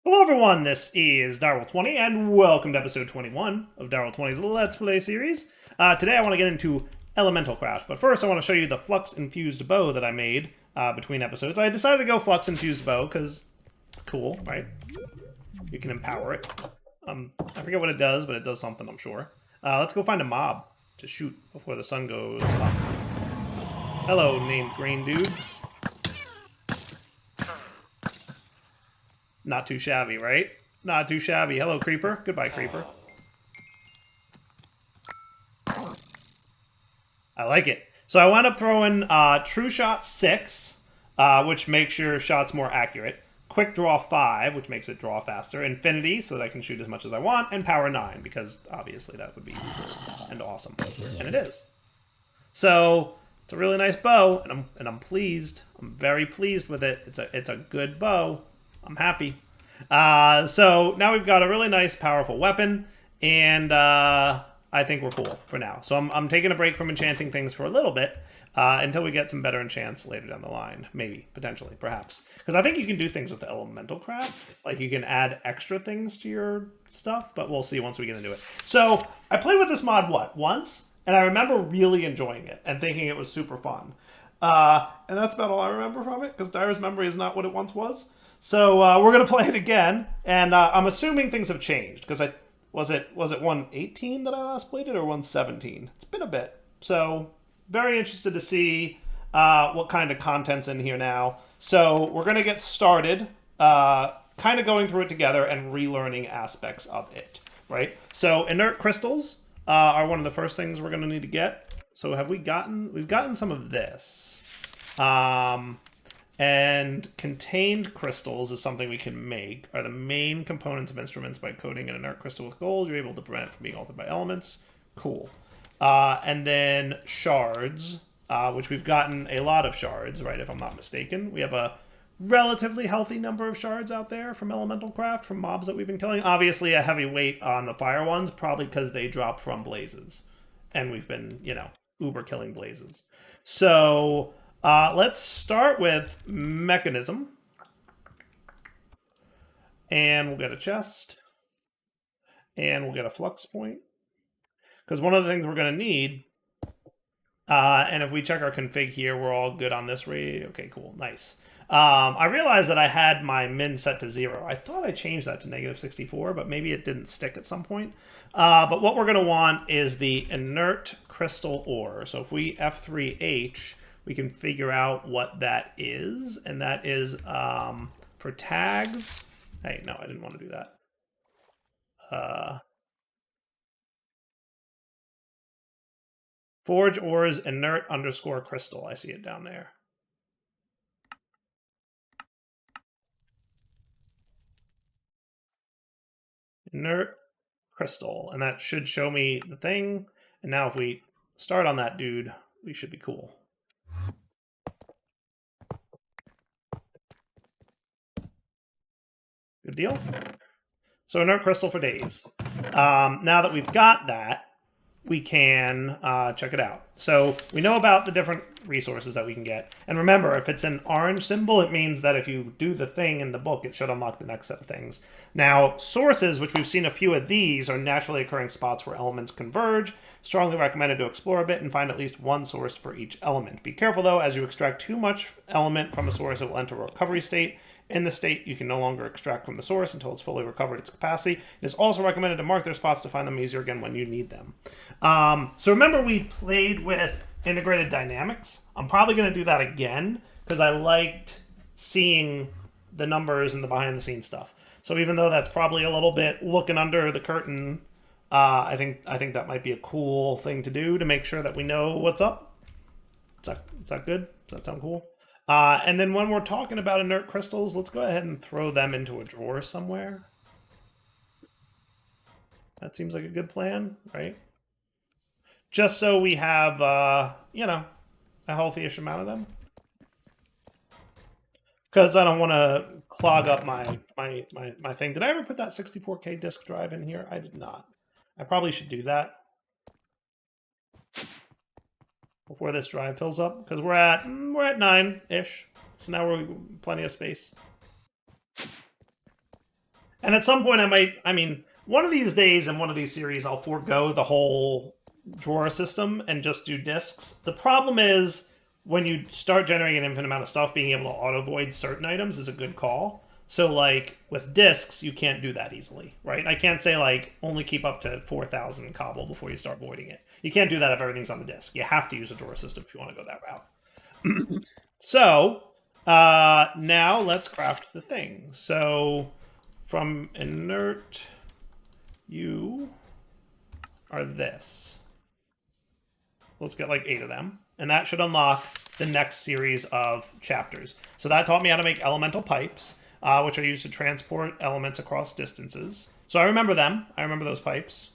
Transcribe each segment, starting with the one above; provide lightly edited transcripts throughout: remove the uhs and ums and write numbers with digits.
Hello everyone, this is Darryl20 and welcome to episode 21 of Darryl20's Let's Play series. Today I want to get into ElementalCraft, but first I want to show you the Flux infused bow that I made between episodes. I decided to go Flux infused bow because it's cool, right? You can empower it. I forget what it does, but it does something, I'm sure. Let's go find a mob to shoot before the sun goes up. Hello, named Green Dude. Not too shabby, right? Not too shabby. Hello, Creeper. Goodbye, Creeper. I like it. So I wound up throwing True Shot 6, which makes your shots more accurate. Quick Draw 5, which makes it draw faster. Infinity, so that I can shoot as much as I want. And Power 9, because obviously that would be cool and awesome. And it is. So it's a really nice bow, and I'm pleased. I'm very pleased with it. It's a good bow. I'm happy. So now we've got a really nice, powerful weapon, and I think we're cool for now. So I'm taking a break from enchanting things for a little bit until we get some better enchants later down the line. Maybe, potentially, perhaps. Because I think you can do things with the ElementalCraft. Like, you can add extra things to your stuff, but we'll see once we get into it. So I played with this mod, once? And I remember really enjoying it and thinking it was super fun. And that's about all I remember from it, because Dyer's memory is not what it once was. So we're gonna play it again, and I'm assuming things have changed because was it 118 that I last played it, or 117? It's been a bit, so very interested to see what kind of content's in here now. So we're gonna get started, kind of going through it together and relearning aspects of it, right? So inert crystals are one of the first things we're gonna need to get. So we've gotten some of this. And contained crystals is something we can make, are the main components of instruments. By coating an inert crystal with gold, you're able to prevent it from being altered by elements. Cool. And then shards, which we've gotten a lot of shards, right, if I'm not mistaken. We have a relatively healthy number of shards out there from ElementalCraft, from mobs that we've been killing. Obviously a heavy weight on the fire ones, probably because they drop from blazes. And we've been, uber killing blazes. So let's start with mechanism. And we'll get a chest. And we'll get a flux point. Because one of the things we're going to need, and if we check our config here, we're all good on this rate. Okay, cool. Nice. I realized that I had my min set to 0. I thought I changed that to -64, but maybe it didn't stick at some point. But what we're going to want is the inert crystal ore. So if we F3H, we can figure out what that is. And that is for tags. Hey, no, I didn't want to do that. Forge ores inert _ crystal. I see it down there. Inert crystal. And that should show me the thing. And now if we start on that dude, we should be cool. Good deal. So inert crystal for days. Now that we've got that, we can check it out. So we know about the different resources that we can get. And remember, if it's an orange symbol, it means that if you do the thing in the book, it should unlock the next set of things. Now, sources, which we've seen a few of these, are naturally occurring spots where elements converge. Strongly recommended to explore a bit and find at least one source for each element. Be careful, though, as you extract too much element from a source, it will enter a recovery state. In the state, you can no longer extract from the source until it's fully recovered its capacity. It is also recommended to mark their spots to find them easier again when you need them. So remember, we played with integrated dynamics. I'm probably going to do that again because I liked seeing the numbers and the behind-the-scenes stuff. So even though that's probably a little bit looking under the curtain, I think that might be a cool thing to do to make sure that we know what's up. Is that good? Does that sound cool? And then when we're talking about inert crystals, let's go ahead and throw them into a drawer somewhere. That seems like a good plan, right? Just so we have, a healthy-ish amount of them. Because I don't want to clog up my thing. Did I ever put that 64K disk drive in here? I did not. I probably should do that before this drive fills up, because we're at 9-ish. So now we're plenty of space. And at some point I mean, one of these days in one of these series, I'll forego the whole drawer system and just do discs. The problem is when you start generating an infinite amount of stuff, being able to auto void certain items is a good call. So like with discs, you can't do that easily, right? I can't say like only keep up to 4,000 cobble before you start voiding it. You can't do that if everything's on the disc. You have to use a drawer system if you want to go that route. So now let's craft the thing. So from inert, you are this. Let's get like 8 of them. And that should unlock the next series of chapters. So that taught me how to make elemental pipes, which are used to transport elements across distances. So I remember them. I remember those pipes.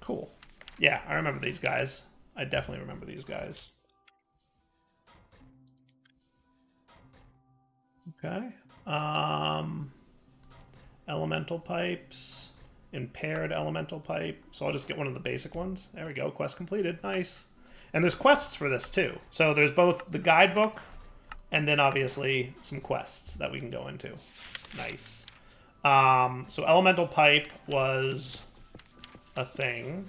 Cool. Yeah, I remember these guys. I definitely remember these guys. Okay. Elemental pipes. Impaired elemental pipe. So I'll just get one of the basic ones. There we go. Quest completed. Nice. And there's quests for this too. So there's both the guidebook and then obviously some quests that we can go into. Nice. So elemental pipe was a thing.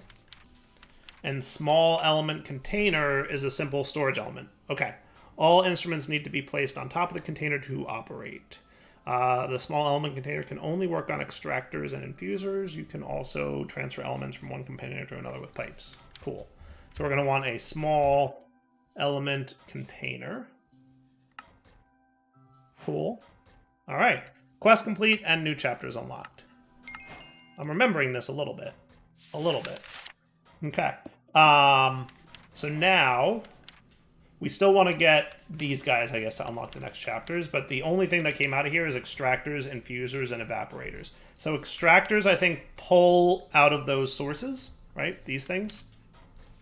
And small element container is a simple storage element. Okay. All instruments need to be placed on top of the container to operate. The small element container can only work on extractors and infusers. You can also transfer elements from one container to another with pipes. Cool. So we're going to want a small element container. Cool. All right. Quest complete and new chapters unlocked. I'm remembering this a little bit. A little bit. Okay. So now we still want to get these guys, I guess, to unlock the next chapters, but the only thing that came out of here is extractors, infusers, and evaporators. So extractors, I think, pull out of those sources, right? These things.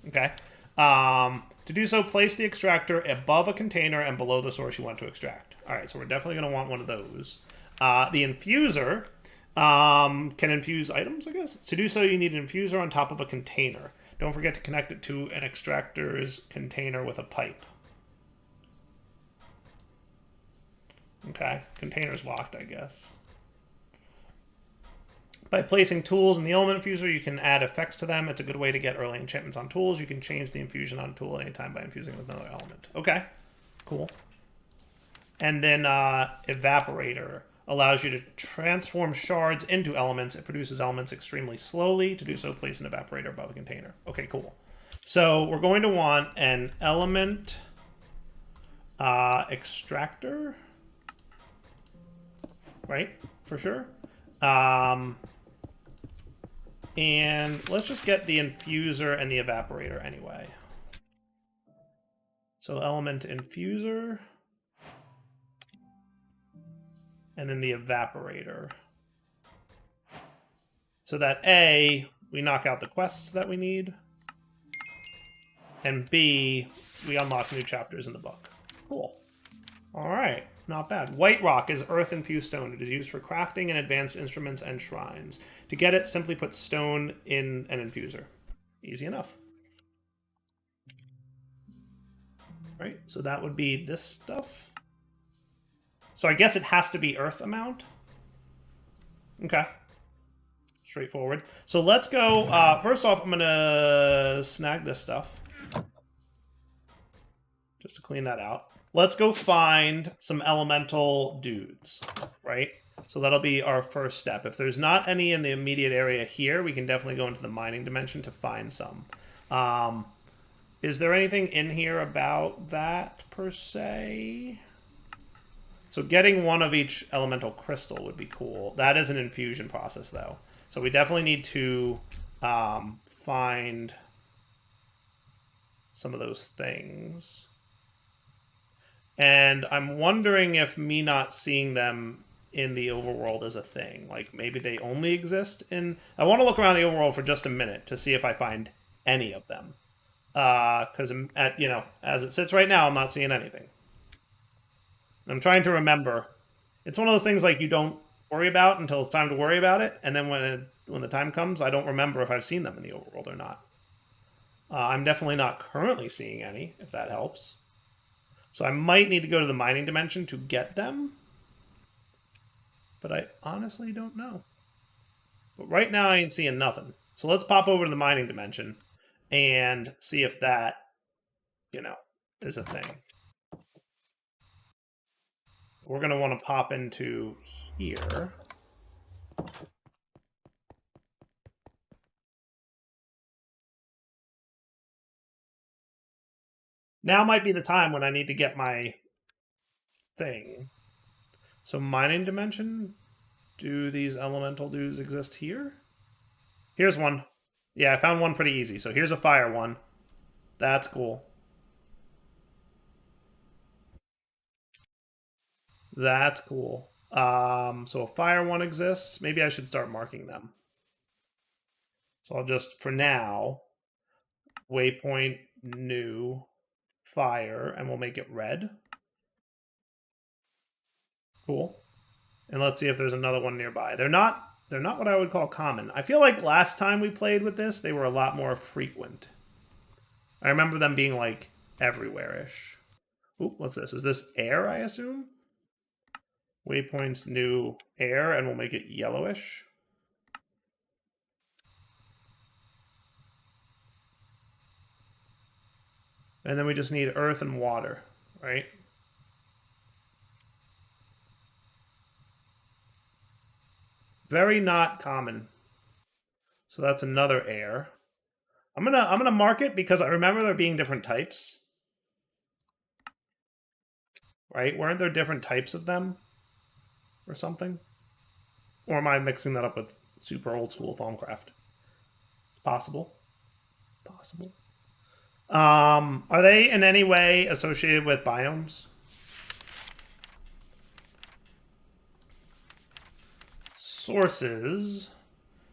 Okay. To do so, place the extractor above a container and below the source you want to extract. All right, so we're definitely going to want one of those. The infuser can infuse items, I guess. To do so, you need an infuser on top of a container. Don't forget to connect it to an extractor's container with a pipe. Okay, container's locked, I guess. By placing tools in the element infuser, you can add effects to them. It's a good way to get early enchantments on tools. You can change the infusion on a tool anytime by infusing with another element. Okay, cool. And then evaporator allows you to transform shards into elements. It produces elements extremely slowly. To do so, place an evaporator above a container. Okay, cool. So we're going to want an element extractor, right? For sure. And let's just get the infuser and the evaporator anyway. So element infuser. And then the evaporator. So that A, we knock out the quests that we need. And B, we unlock new chapters in the book. Cool. All right, not bad. White rock is earth-infused stone. It is used for crafting and advanced instruments and shrines. To get it, simply put stone in an infuser. Easy enough. All right, so that would be this stuff. So I guess it has to be earth amount. Okay. Straightforward. So let's go. First off, I'm going to snag this stuff. Just to clean that out. Let's go find some elemental dudes, right? So that'll be our first step. If there's not any in the immediate area here, we can definitely go into the mining dimension to find some. Is there anything in here about that, per se? So getting one of each elemental crystal would be cool. That is an infusion process, though. So we definitely need to find some of those things. And I'm wondering if me not seeing them in the overworld is a thing. Like, maybe they only exist in... I want to look around the overworld for just a minute to see if I find any of them. Because, you know, as it sits right now, I'm not seeing anything. I'm trying to remember. It's one of those things like you don't worry about until it's time to worry about it, and then when the time comes, I don't remember if I've seen them in the overworld or not. I'm definitely not currently seeing any, if that helps. So I might need to go to the mining dimension to get them. but I honestly don't know. But right now I ain't seeing nothing. So let's pop over to the mining dimension and see if that, is a thing. We're going to want to pop into here. Now might be the time when I need to get my thing. So mining dimension, do these elemental dudes exist here? Here's one. Yeah, I found one pretty easy. So here's a fire one. That's cool. That's cool. So a fire one exists. Maybe I should start marking them. So I'll just, for now, waypoint new fire, and we'll make it red. Cool. And let's see if there's another one nearby. They're not what I would call common. I feel like last time we played with this, they were a lot more frequent. I remember them being like everywhere-ish. Ooh, what's this? Is this air, I assume? Waypoints new air, and we'll make it yellowish. And then we just need earth and water, right? Very not common. So that's another air. I'm gonna mark it because I remember there being different types. Right? Weren't there different types of them? Or something? Or am I mixing that up with super old school ThaumCraft? Possible. Possible. Are they in any way associated with biomes? Sources.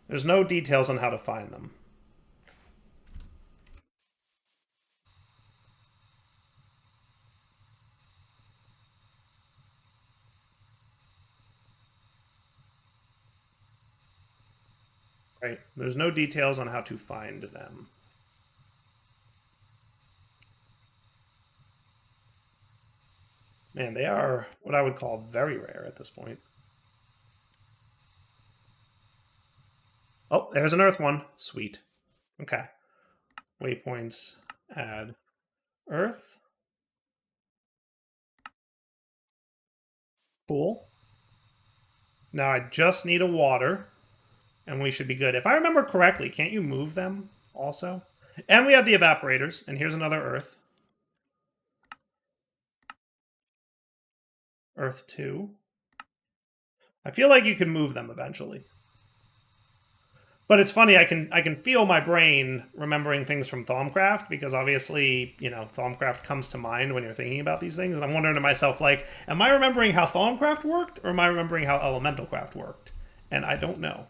There's no details on how to find them. Right. There's no details on how to find them. Man, they are what I would call very rare at this point. Oh, there's an earth one. Sweet. Okay. Waypoints, add earth. Cool. Now I just need a water, and we should be good. If I remember correctly, can't you move them also? And we have the evaporators, and here's another earth. Earth 2. I feel like you can move them eventually. But it's funny, I can feel my brain remembering things from ThaumCraft, because obviously, ThaumCraft comes to mind when you're thinking about these things, and I'm wondering to myself, like, am I remembering how ThaumCraft worked, or am I remembering how ElementalCraft worked? And I don't know.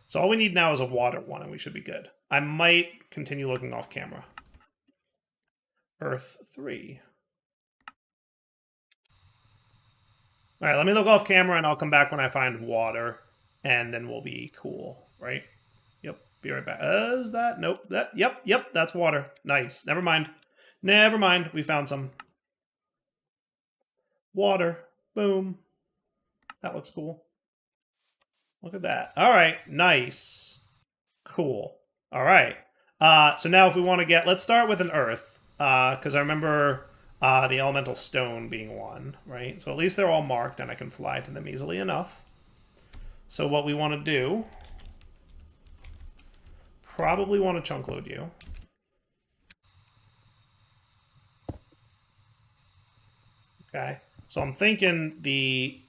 So all we need now is a water one, and we should be good. I might continue looking off camera. Earth 3. All right, let me look off camera, and I'll come back when I find water, and then we'll be cool, right? Yep, be right back. Is that? Nope. Yep, that's water. Nice. Never mind. We found some. Water. Boom. That looks cool. Look at that. All right, nice. Cool. All right. So now if we want to let's start with an earth, because I remember the elemental stone being one, right? So at least they're all marked, and I can fly to them easily enough. So what we want to do, probably want to chunk load you. Okay. So I'm thinking the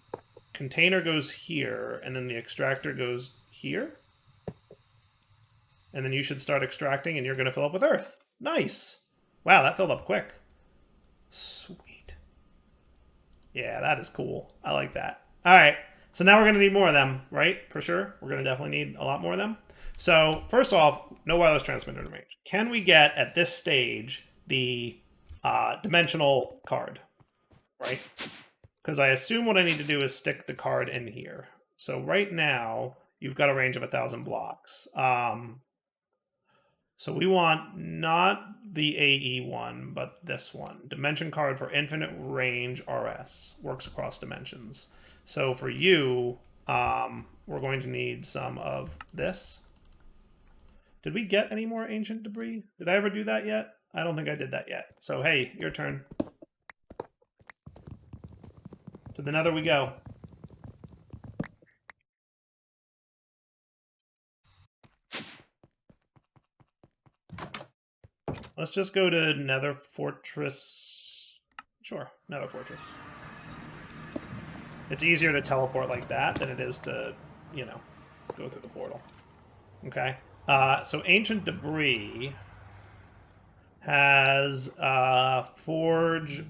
container goes here, and then the extractor goes here. And then you should start extracting, and you're going to fill up with earth. Nice. Wow, that filled up quick. Sweet. Yeah, that is cool. I like that. All right. So now we're going to need more of them, right? For sure. We're going to definitely need a lot more of them. So first off, no wireless transmitter in range. Can we get, at this stage, the dimensional card, right? Because I assume what I need to do is stick the card in here. So right now, you've got a range of 1,000 blocks. So we want not the AE one, but this one. Dimension card for infinite range RS. Works across dimensions. So for you, we're going to need some of this. Did we get any more ancient debris? Did I ever do that yet? I don't think I did that yet. So, hey, your turn. To the nether we go. Let's just go to Nether Fortress. Sure, Nether Fortress. It's easier to teleport like that than it is to, you know, go through the portal. Okay. So Ancient Debris has Forge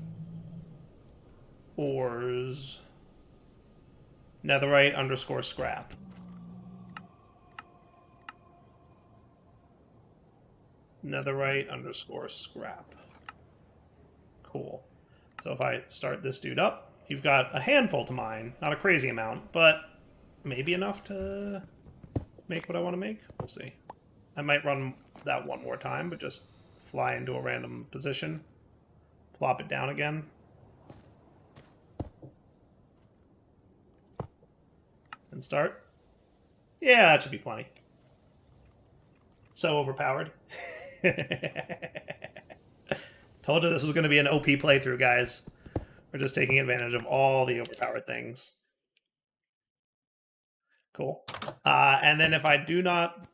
Ores Netherite _ scrap. Netherite _ scrap. Cool. So if I start this dude up, you've got a handful to mine. Not a crazy amount, but maybe enough to make what I want to make. We'll see. I might run that one more time, but just fly into a random position, plop it down again. And start. Yeah, that should be plenty. So overpowered. Told you this was going to be an OP playthrough, guys. We're just taking advantage of all the overpowered things. Cool. And then if I do not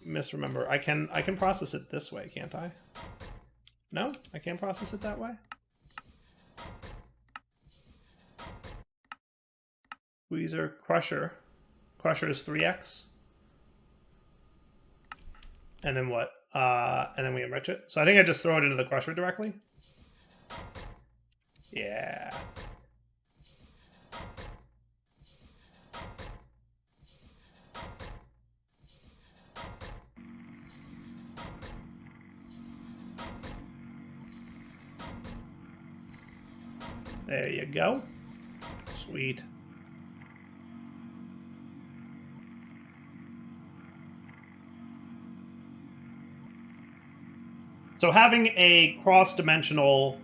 misremember, I can process it this way, can't I? No? I can't process it that way? Squeezer, Crusher. Crusher is 3x. And then what? And then we enrich it. So I think I just throw it into the Crusher directly. Yeah. There you go. Sweet. So having a cross-dimensional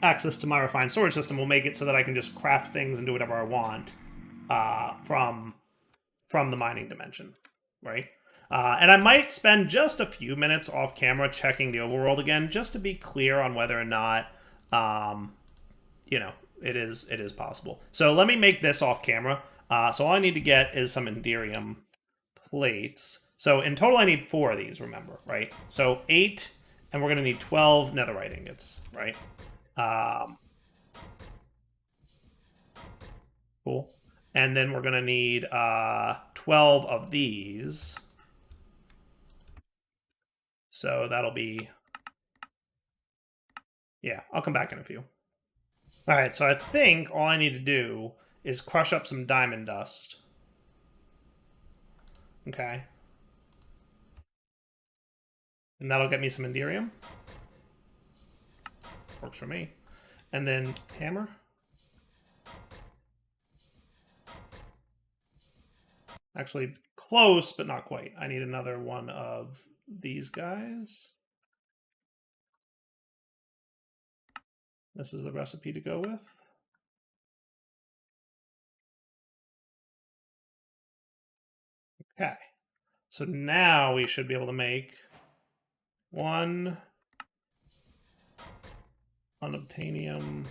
access to my refined storage system will make it so that I can just craft things and do whatever I want from the mining dimension, right? And I might spend just a few minutes off camera checking the overworld again, just to be clear on whether or not, you know, it is possible. So let me make this off camera. So all I need to get is some Enderium plates. So in total, I need 4 of these, remember, right? So 8, and we're going to need 12 netherite ingots, right? Cool. And then we're going to need 12 of these. So that'll be... Yeah, I'll come back in a few. All right, so I think all I need to do is crush up some diamond dust. Okay. And that'll get me some Enderium. Works for me. And then hammer. Actually, close, but not quite. I need another one of these guys. This is the recipe to go with. Okay. So now we should be able to make 1 unobtainium.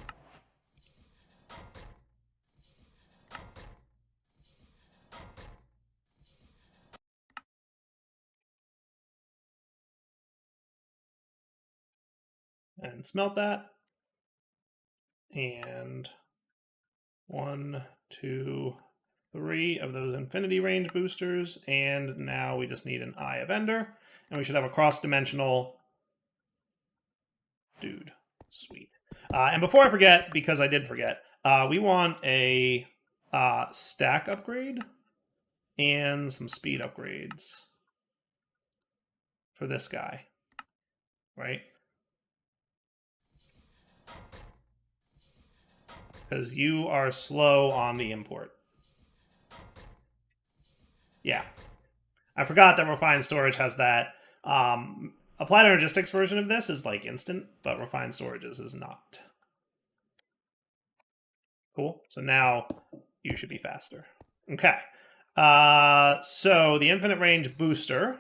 And smelt that. And 1, 2, 3 of those infinity range boosters. And now we just need an Eye of Ender. And we should have a cross-dimensional dude. Sweet. And before I forget, because I did forget, we want a stack upgrade and some speed upgrades for this guy, right? Because you are slow on the import. Yeah. I forgot that refined storage has that. Applied Energistics version of this is like instant, but refined storage's is not. Cool. So now you should be faster. Okay. So the infinite range booster,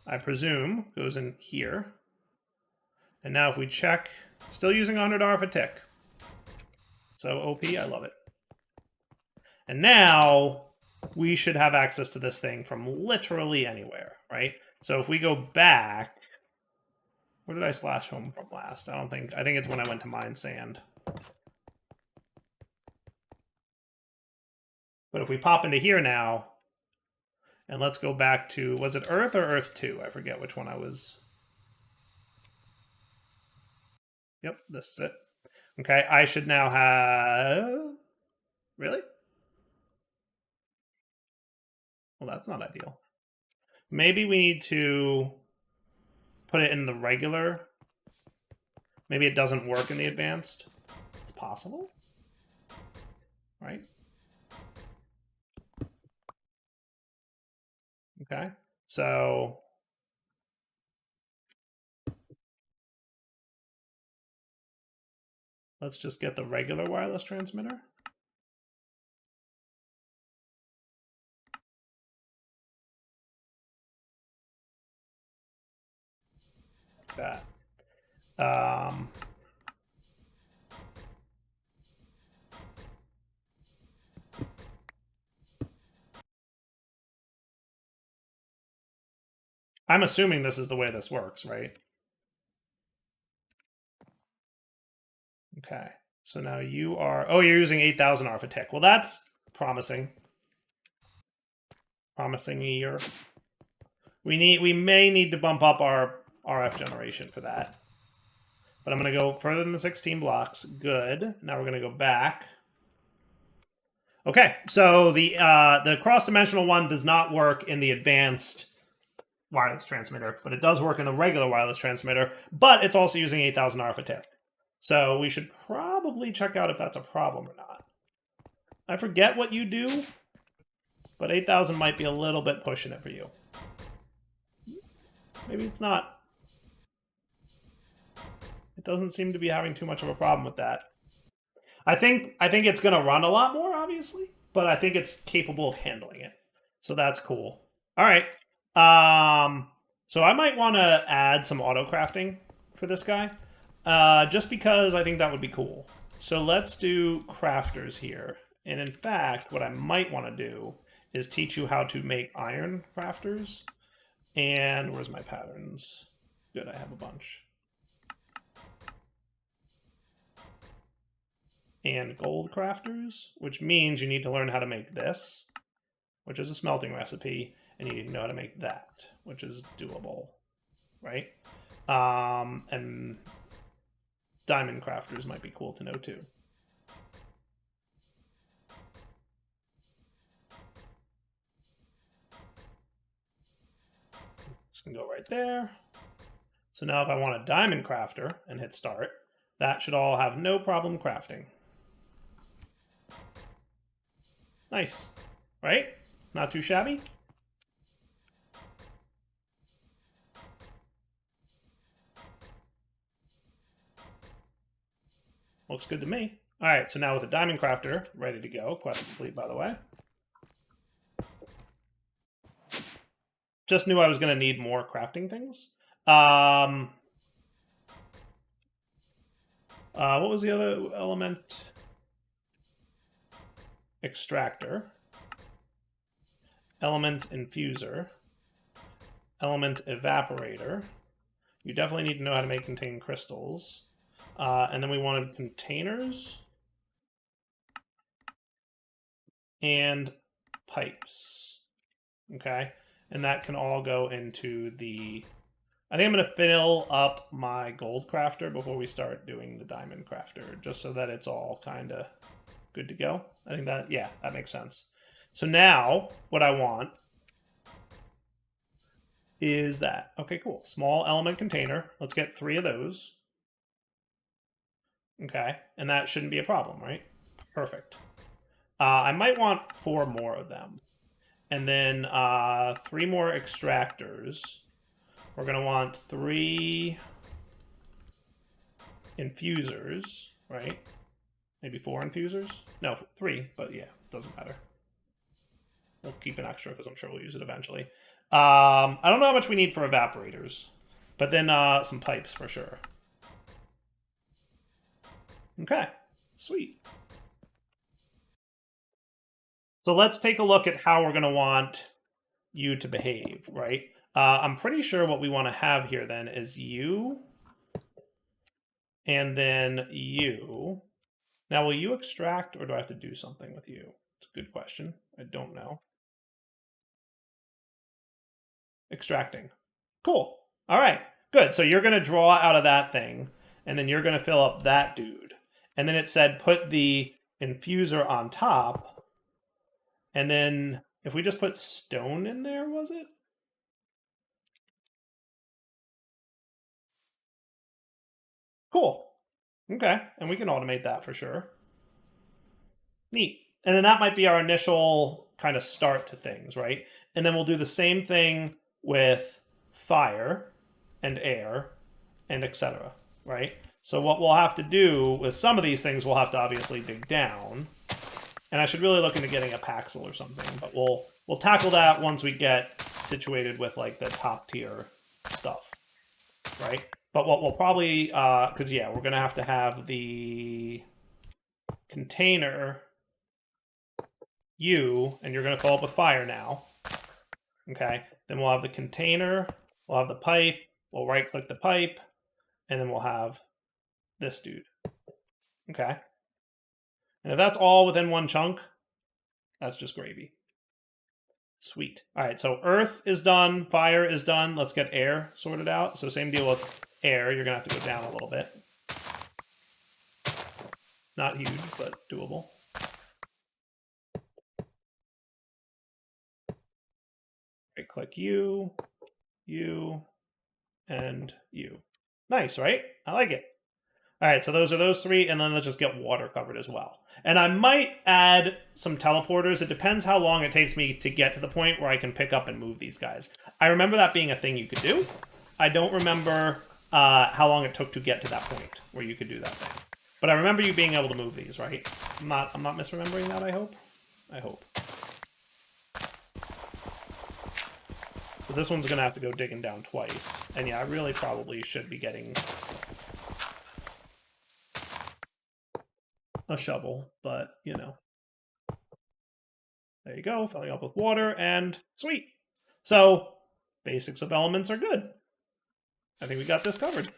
I presume, goes in here. And now if we check, still using $100 a tick. So OP, I love it. And now we should have access to this thing from literally anywhere, right? So if we go back, where did I slash home from last? I think it's when I went to mine sand. But if we pop into here now, and let's go back to, was it Earth or Earth 2? I forget which one I was. Yep, this is it. Okay, I should now have... Really? Well, that's not ideal. Maybe we need to put it in the regular. Maybe it doesn't work in the advanced. It's possible. Right? Okay. So let's just get the regular wireless transmitter. That. I'm assuming this is the way this works, right? Okay. So now you are... Oh, you're using 8,000 RF a tick. Well, that's promising. Promising year. We may need to bump up our RF generation for that. But I'm going to go further than the 16 blocks. Good. Now we're going to go back. Okay, so the cross-dimensional one does not work in the advanced wireless transmitter, but it does work in the regular wireless transmitter, but it's also using 8,000 RF a tick. So we should probably check out if that's a problem or not. I forget what you do, but 8,000 might be a little bit pushing it for you. Maybe it's not. It doesn't seem to be having too much of a problem with that. I think it's going to run a lot more, obviously, but I think it's capable of handling it. So that's cool. All right. So I might want to add some auto crafting for this guy, just because I think that would be cool. So let's do crafters here. And in fact, what I might want to do is teach you how to make iron crafters. And where's my patterns? Good, I have a bunch. And gold crafters, which means you need to learn how to make this, which is a smelting recipe, and you need to know how to make that, which is doable, right? And diamond crafters might be cool to know too. This can go right there. So now if I want a diamond crafter and hit start, that should all have no problem crafting. Nice, right? Not too shabby. Looks good to me. All right, so now with the diamond crafter ready to go, quest complete, by the way. Just knew I was going to need more crafting things. What was the other element? Extractor. Element infuser. Element evaporator. You definitely need to know how to make contain crystals. And then we wanted containers and pipes. Okay. And that can all go into the... I think I'm going to fill up my gold crafter before we start doing the diamond crafter, just so that it's all kind of good to go. I think that, yeah, that makes sense. So now what I want is that. Okay, cool. Small element container. Let's get 3 of those. Okay, and that shouldn't be a problem, right? Perfect. I might want 4 more of them. And then 3 more extractors. We're going to want 3 infusers, right? Maybe 4 infusers? No, 3, but yeah, doesn't matter. keep an extra because I'm sure we'll use it eventually. I don't know how much we need for evaporators, but then some pipes for sure. Okay, sweet. So let's take a look at how we're going to want you to behave, right? I'm pretty sure what we want to have here then is you, and then you. Now, will you extract, or do I have to do something with you? It's a good question. I don't know. Extracting. Cool. All right, good. So you're going to draw out of that thing, and then you're going to fill up that dude. And then it said put the infuser on top. And then if we just put stone in there, was it? Cool. Okay, and we can automate that for sure. Neat. And then that might be our initial kind of start to things, right? And then we'll do the same thing with fire and air and etc., right? So what we'll have to do with some of these things, we'll have to obviously dig down. And I should really look into getting a Paxel or something, but we'll tackle that once we get situated with like the top tier stuff, right? But what we'll probably, because yeah, we're gonna have to have the container you, and you're gonna fill up with fire now. Okay, then we'll have the container, we'll have the pipe, we'll right click the pipe, and then we'll have this dude. Okay. And if that's all within one chunk, that's just gravy. Sweet. All right, so earth is done, fire is done. Let's get air sorted out. So same deal with air. You're going to have to go down a little bit. Not huge, but doable. Right click you, and you. Nice, right? I like it. All right, so those are those three, and then let's just get water covered as well. And I might add some teleporters. It depends how long it takes me to get to the point where I can pick up and move these guys. I remember that being a thing you could do. I don't remember how long it took to get to that point where you could do that thing. But I remember you being able to move these, right? I'm not misremembering that, I hope. I hope. So this one's going to have to go digging down twice. And yeah, I really probably should be getting a shovel, but you know. There you go, filling up with water, and sweet. So, basics of elements are good. I think we got this covered.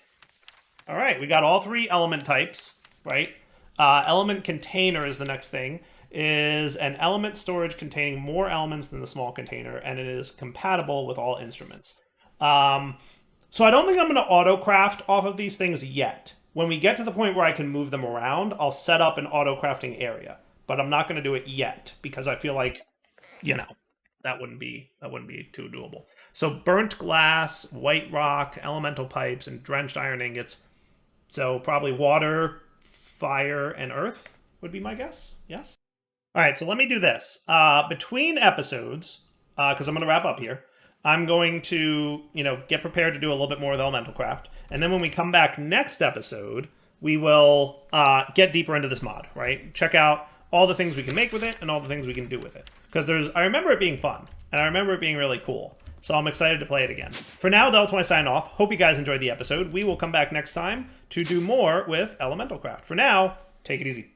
All right, we got all three element types, right? Element container is the next thing. Is an element storage containing more elements than the small container, and it is compatible with all instruments. So I don't think I'm going to auto-craft off of these things yet. When we get to the point where I can move them around, I'll set up an auto-crafting area. But I'm not going to do it yet, because I feel like, you know, that wouldn't be too doable. So burnt glass, white rock, elemental pipes, and drenched iron ingots. So probably water, fire, and earth would be my guess. Yes? All right, so let me do this. Between episodes, because I'm going to wrap up here, I'm going to, get prepared to do a little bit more with ElementalCraft. And then when we come back next episode, we will get deeper into this mod, right? Check out all the things we can make with it and all the things we can do with it. Because I remember it being fun, and I remember it being really cool. So I'm excited to play it again. For now, Del20 sign off. Hope you guys enjoyed the episode. We will come back next time to do more with ElementalCraft. For now, take it easy.